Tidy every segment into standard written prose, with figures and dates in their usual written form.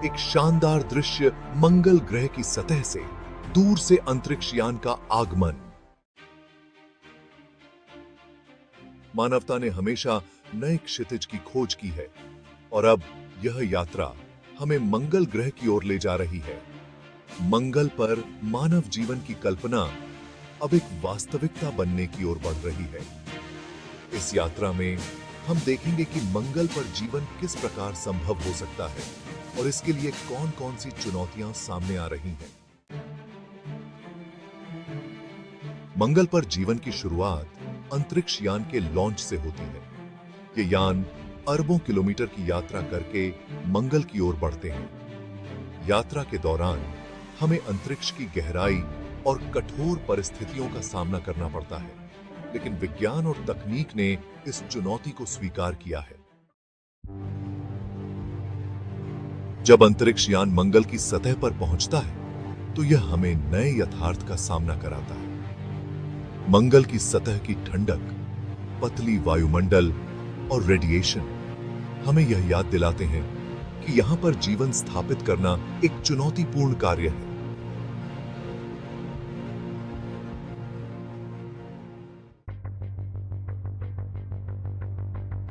एक शानदार दृश्य मंगल ग्रह की सतह से दूर से अंतरिक्ष यान का आगमन। मानवता ने हमेशा नए क्षितिज की खोज की है और अब यह यात्रा हमें मंगल ग्रह की ओर ले जा रही है। मंगल पर मानव जीवन की कल्पना अब एक वास्तविकता बनने की ओर बढ़ रही है। इस यात्रा में हम देखेंगे कि मंगल पर जीवन किस प्रकार संभव हो सकता है और इसके लिए कौन-कौन सी चुनौतियां सामने आ रही हैं। मंगल पर जीवन की शुरुआत अंतरिक्ष यान के लॉन्च से होती है। ये यान अरबों किलोमीटर की यात्रा करके मंगल की ओर बढ़ते हैं। यात्रा के दौरान हमें अंतरिक्ष की गहराई और कठोर परिस्थितियों का सामना करना पड़ता है, लेकिन विज्ञान और तकनीक ने इस चुनौती को स्वीकार किया है। जब अंतरिक्ष यान मंगल की सतह पर पहुंचता है तो यह हमें नए यथार्थ का सामना कराता है। मंगल की सतह की ठंडक, पतली वायुमंडल और रेडिएशन हमें यह याद दिलाते हैं कि यहां पर जीवन स्थापित करना एक चुनौतीपूर्ण कार्य है।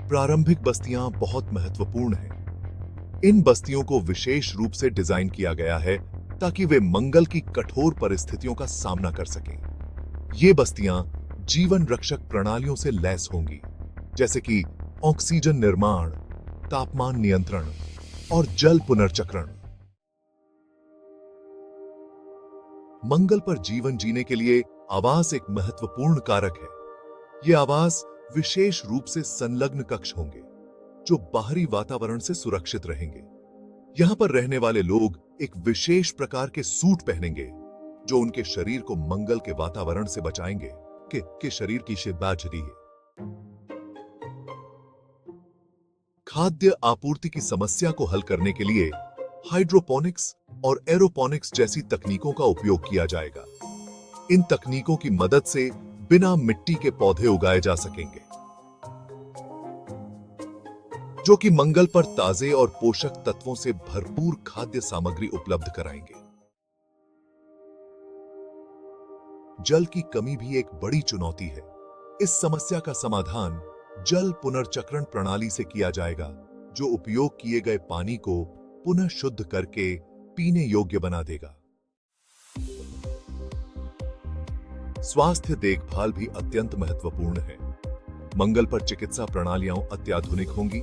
प्रारंभिक बस्तियां बहुत महत्वपूर्ण हैं। इन बस्तियों को विशेष रूप से डिजाइन किया गया है ताकि वे मंगल की कठोर परिस्थितियों का सामना कर सकें। ये बस्तियां जीवन रक्षक प्रणालियों से लैस होंगी, जैसे कि ऑक्सीजन निर्माण, तापमान नियंत्रण और जल पुनर्चक्रण। मंगल पर जीवन जीने के लिए आवास एक महत्वपूर्ण कारक है। ये आवास विशेष रूप से संलग्न कक्ष होंगे जो बाहरी वातावरण से सुरक्षित रहेंगे। यहां पर रहने वाले लोग एक विशेष प्रकार के सूट पहनेंगे जो उनके शरीर को मंगल के वातावरण से बचाएंगे कि शरीर की बाजरी है। खाद्य आपूर्ति की समस्या को हल करने के लिए हाइड्रोपोनिक्स और एरोपोनिक्स जैसी तकनीकों का उपयोग किया जाएगा। इन तकनीकों की मदद से बिना मिट्टी के पौधे उगाए जा सकेंगे, जो कि मंगल पर ताजे और पोषक तत्वों से भरपूर खाद्य सामग्री उपलब्ध कराएंगे। जल की कमी भी एक बड़ी चुनौती है। इस समस्या का समाधान जल पुनर्चक्रण प्रणाली से किया जाएगा, जो उपयोग किए गए पानी को पुनः शुद्ध करके पीने योग्य बना देगा। स्वास्थ्य देखभाल भी अत्यंत महत्वपूर्ण है। मंगल पर चिकित्सा प्रणालियां अत्याधुनिक होंगी,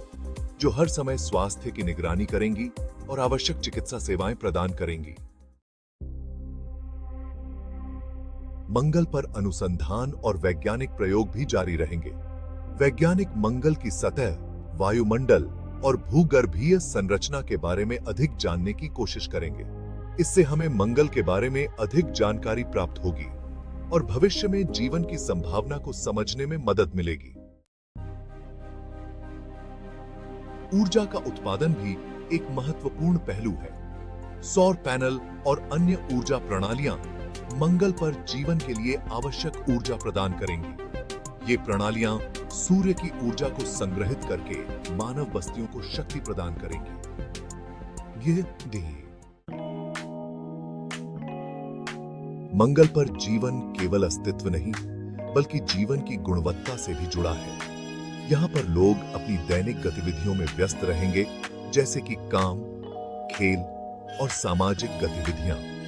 जो हर समय स्वास्थ्य की निगरानी करेंगी और आवश्यक चिकित्सा सेवाएं प्रदान करेंगी। मंगल पर अनुसंधान और वैज्ञानिक प्रयोग भी जारी रहेंगे। वैज्ञानिक मंगल की सतह, वायुमंडल और भूगर्भीय संरचना के बारे में अधिक जानने की कोशिश करेंगे। इससे हमें मंगल के बारे में अधिक जानकारी प्राप्त होगी और भविष्य में जीवन की संभावना को समझने में मदद मिलेगी। ऊर्जा का उत्पादन भी एक महत्वपूर्ण पहलू है। सौर पैनल और अन्य ऊर्जा प्रणालियां मंगल पर जीवन के लिए आवश्यक ऊर्जा प्रदान करेंगी। ये प्रणालियां सूर्य की ऊर्जा को संग्रहित करके मानव बस्तियों को शक्ति प्रदान करेंगी। मंगल पर जीवन केवल अस्तित्व नहीं, बल्कि जीवन की गुणवत्ता से भी जुड़ा है। यहां पर लोग अपनी दैनिक गतिविधियों में व्यस्त रहेंगे, जैसे कि काम, खेल और सामाजिक गतिविधियां।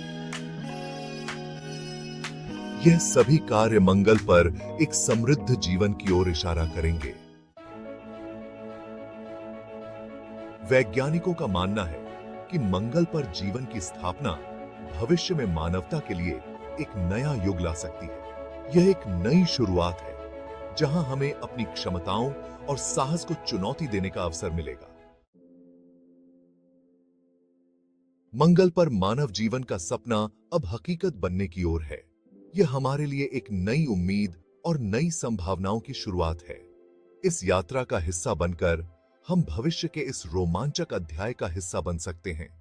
यह सभी कार्य मंगल पर एक समृद्ध जीवन की ओर इशारा करेंगे। वैज्ञानिकों का मानना है कि मंगल पर जीवन की स्थापना भविष्य में मानवता के लिए एक नया युग ला सकती है। यह एक नई शुरुआत है, जहां हमें अपनी क्षमताओं और साहस को चुनौती देने का अवसर मिलेगा। मंगल पर मानव जीवन का सपना अब हकीकत बनने की ओर है। यह हमारे लिए एक नई उम्मीद और नई संभावनाओं की शुरुआत है। इस यात्रा का हिस्सा बनकर हम भविष्य के इस रोमांचक अध्याय का हिस्सा बन सकते हैं।